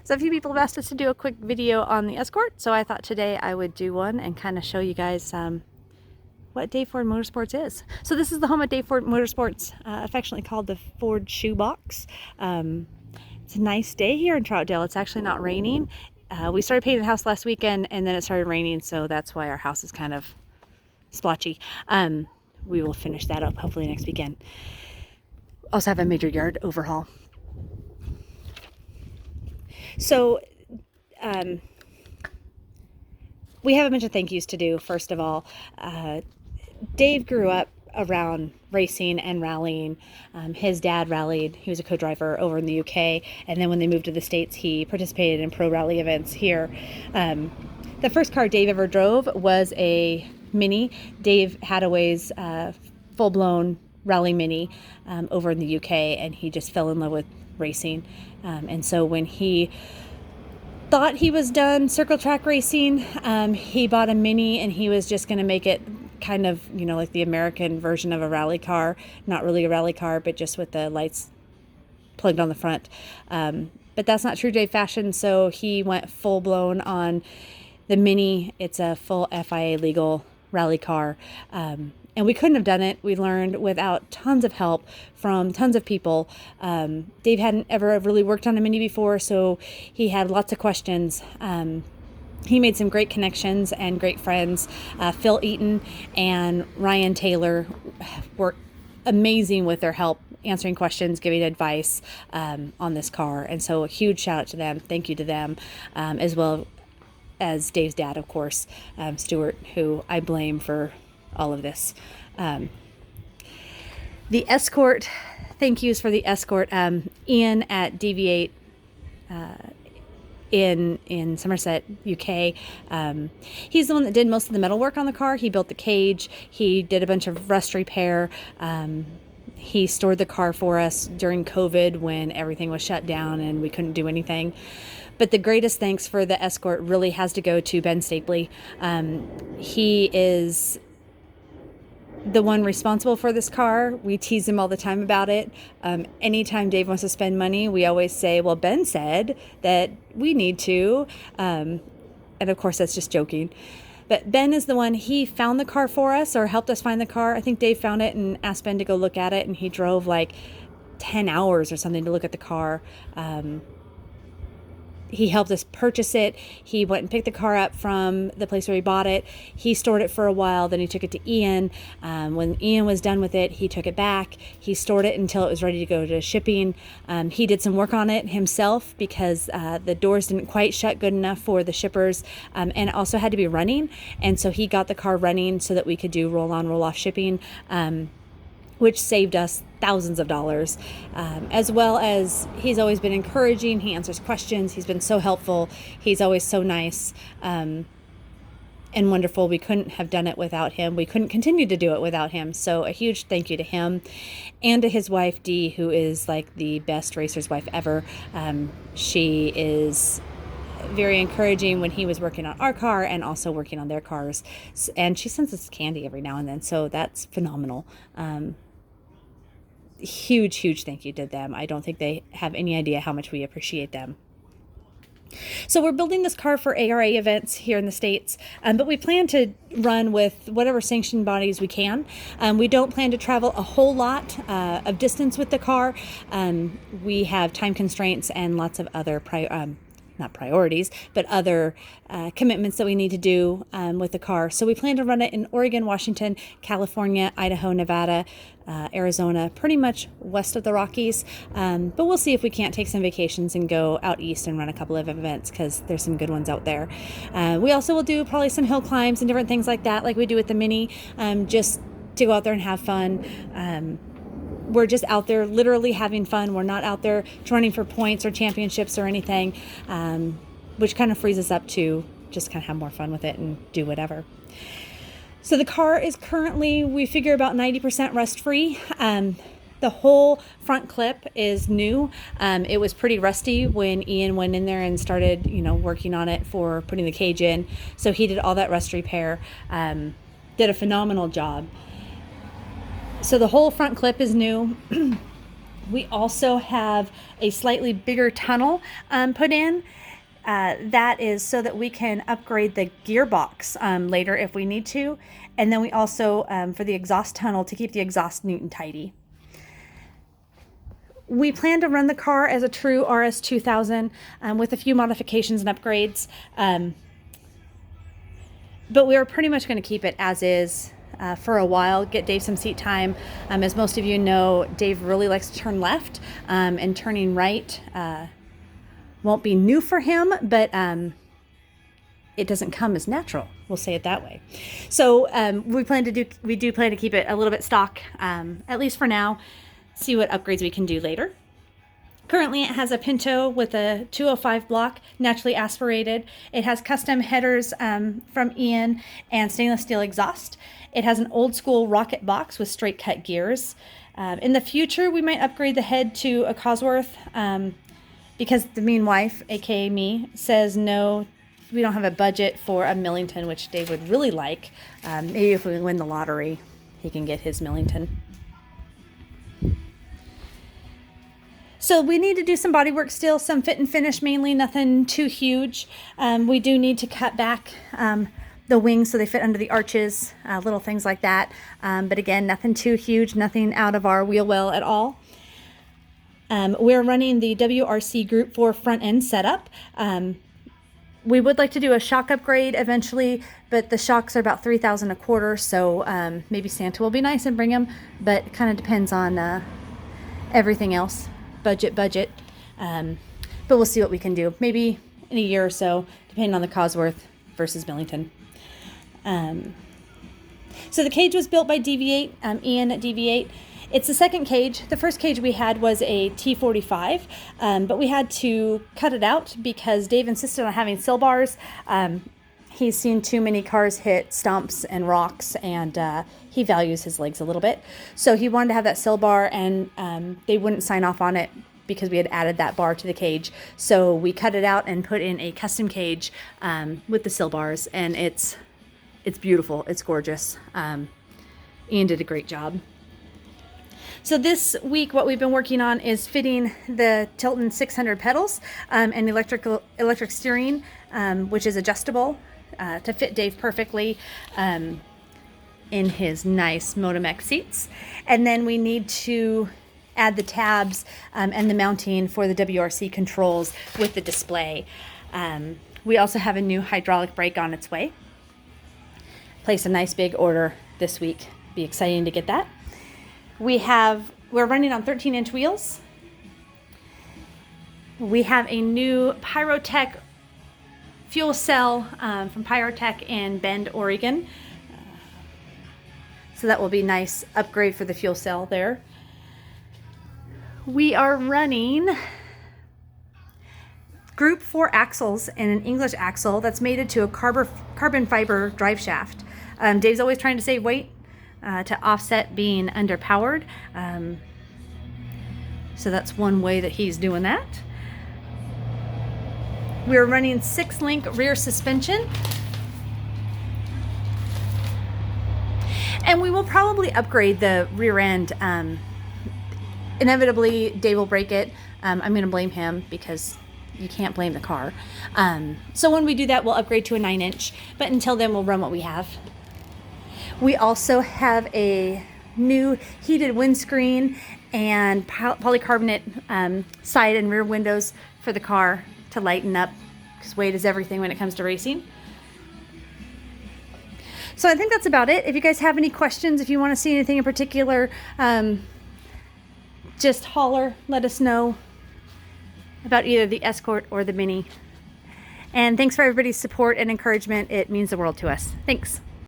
So a few people have asked us to do a quick video on the Escort, so I thought today I would do one and kind of show you guys what Dave Ford Motorsports is. So this is the home of Dave Ford Motorsports, affectionately called the Ford Shoebox. It's a nice day here in Troutdale. It's actually not raining. We started painting the house last weekend and then it started raining, so that's why our house is kind of splotchy. We will finish that up hopefully next weekend. Also have a major yard overhaul. So we have a bunch of thank yous to do. First of all, Dave grew up around racing and rallying. His dad rallied. He was a co-driver over in the UK, and then when they moved to the States, he participated in pro rally events here. The first car Dave ever drove was a Mini. Dave Hadaway's full-blown rally Mini over in the UK, and he just fell in love with racing. And so when he thought he was done circle track racing, he bought a Mini, and he was just going to make it kind of, you know, like the American version of a rally car. Not really a rally car, but just with the lights plugged on the front. But that's not true Dave fashion, so he went full blown on the Mini. It's a full FIA legal rally car. And we couldn't have done it, we learned, without tons of help from tons of people. Dave hadn't ever really worked on a Mini before, so he had lots of questions. He made some great connections and great friends. Phil Eaton and Ryan Taylor were amazing with their help, answering questions, giving advice on this car. And so a huge shout out to them. Thank you to them, as well as Dave's dad, of course, Stuart, who I blame for all of this. The Escort, thank yous for the Escort. Ian at Deviate in Somerset, UK. He's the one that did most of the metal work on the car. He built the cage. He did a bunch of rust repair. He stored the car for us during COVID when everything was shut down and we couldn't do anything. But the greatest thanks for the Escort really has to go to Ben Stapley. He is the one responsible for this car. We tease him all the time about it. Anytime Dave wants to spend money, we always say, well, Ben said that we need to. And of course, that's just joking. But Ben is the one, he found the car for us, or helped us find the car. I think Dave found it and asked Ben to go look at it, and he drove like 10 hours or something to look at the car. He helped us purchase it. He went and picked the car up from the place where he bought it. He stored it for a while. Then he took it to Ian. When Ian was done with it, he took it back. He stored it until it was ready to go to shipping. He did some work on it himself because the doors didn't quite shut good enough for the shippers, and it also had to be running. And so he got the car running so that we could do roll-on, roll-off shipping, which saved us thousands of dollars, as well as he's always been encouraging. He answers questions. He's been so helpful. He's always so nice and wonderful. We couldn't have done it without him. We couldn't continue to do it without him. So a huge thank you to him and to his wife, Dee, who is like the best racer's wife ever. She is very encouraging when he was working on our car and also working on their cars. And she sends us candy every now and then. So that's phenomenal. Huge thank you to them. I don't think they have any idea how much we appreciate them. So we're building this car for ARA events here in the States, but we plan to run with whatever sanctioned bodies we can. We don't plan to travel a whole lot of distance with the car. We have time constraints and lots of other not priorities, but other commitments that we need to do with the car. So we plan to run it in Oregon, Washington, California, Idaho, Nevada, Arizona, pretty much west of the Rockies. But we'll see if we can't take some vacations and go out east and run a couple of events, because there's some good ones out there. We also will do probably some hill climbs and different things like that, like we do with the Mini, just to go out there and have fun. We're just out there literally having fun. We're not out there running for points or championships or anything, which kind of frees us up to just kind of have more fun with it and do whatever. So the car is currently, we figure, about 90% rust free. The whole front clip is new. It was pretty rusty when Ian went in there and started, working on it for putting the cage in. So he did all that rust repair, did a phenomenal job. So the whole front clip is new. We also have a slightly bigger tunnel put in. That is so that we can upgrade the gearbox later if we need to. And then we also, for the exhaust tunnel, to keep the exhaust neat and tidy. We plan to run the car as a true RS 2000 with a few modifications and upgrades. But we are pretty much going to keep it as is for a while, get Dave some seat time. As most of you know, Dave really likes to turn left, and turning right won't be new for him, but it doesn't come as natural. We'll say it that way. So we do plan to keep it a little bit stock, at least for now. See what upgrades we can do later. Currently, it has a Pinto with a 205 block, naturally aspirated. It has custom headers from Ian and stainless steel exhaust. It has an old school rocket box with straight cut gears. In the future, we might upgrade the head to a Cosworth because the mean wife, aka me, says no, we don't have a budget for a Millington, which Dave would really like. Maybe if we win the lottery, he can get his Millington. So we need to do some body work still, some fit and finish mainly, nothing too huge. We do need to cut back the wings so they fit under the arches, little things like that. But again, nothing too huge, nothing out of our wheel well at all. We're running the WRC Group 4 front end setup. We would like to do a shock upgrade eventually, but the shocks are about $3,000 a quarter, so maybe Santa will be nice and bring them, but it kind of depends on everything else. Budget, but we'll see what we can do. Maybe in a year or so, depending on the Cosworth versus Millington. So the cage was built by DV8, Ian at DV8. It's the second cage. The first cage we had was a T45, but we had to cut it out because Dave insisted on having sill bars. He's seen too many cars hit stumps and rocks, and he values his legs a little bit. So he wanted to have that sill bar, and they wouldn't sign off on it because we had added that bar to the cage. So we cut it out and put in a custom cage with the sill bars, and it's beautiful. It's gorgeous. Ian did a great job. So this week, what we've been working on is fitting the Tilton 600 pedals and electric steering, which is adjustable to fit Dave perfectly in his nice Motomex seats. And then we need to add the tabs and the mounting for the WRC controls with the display. We also have a new hydraulic brake on its way. Place a nice big order this week. Be exciting to get that. We're running on 13-inch wheels. We have a new Pyrotech fuel cell from Pyrotech in Bend, Oregon. So that will be a nice upgrade for the fuel cell there. We are running Group 4 axles and an English axle that's mated to a carbon fiber drive shaft. Dave's always trying to save weight to offset being underpowered. So that's one way that he's doing that. We're running 6-link rear suspension. And we will probably upgrade the rear end. Inevitably, Dave will break it. I'm going to blame him because you can't blame the car. So when we do that, we'll upgrade to a 9-inch. But until then, we'll run what we have. We also have a new heated windscreen and polycarbonate side and rear windows for the car to lighten up, because weight is everything when it comes to racing. So I think that's about it. If you guys have any questions, if you want to see anything in particular, just holler, let us know about either the Escort or the Mini. And thanks for everybody's support and encouragement. It means the world to us. Thanks.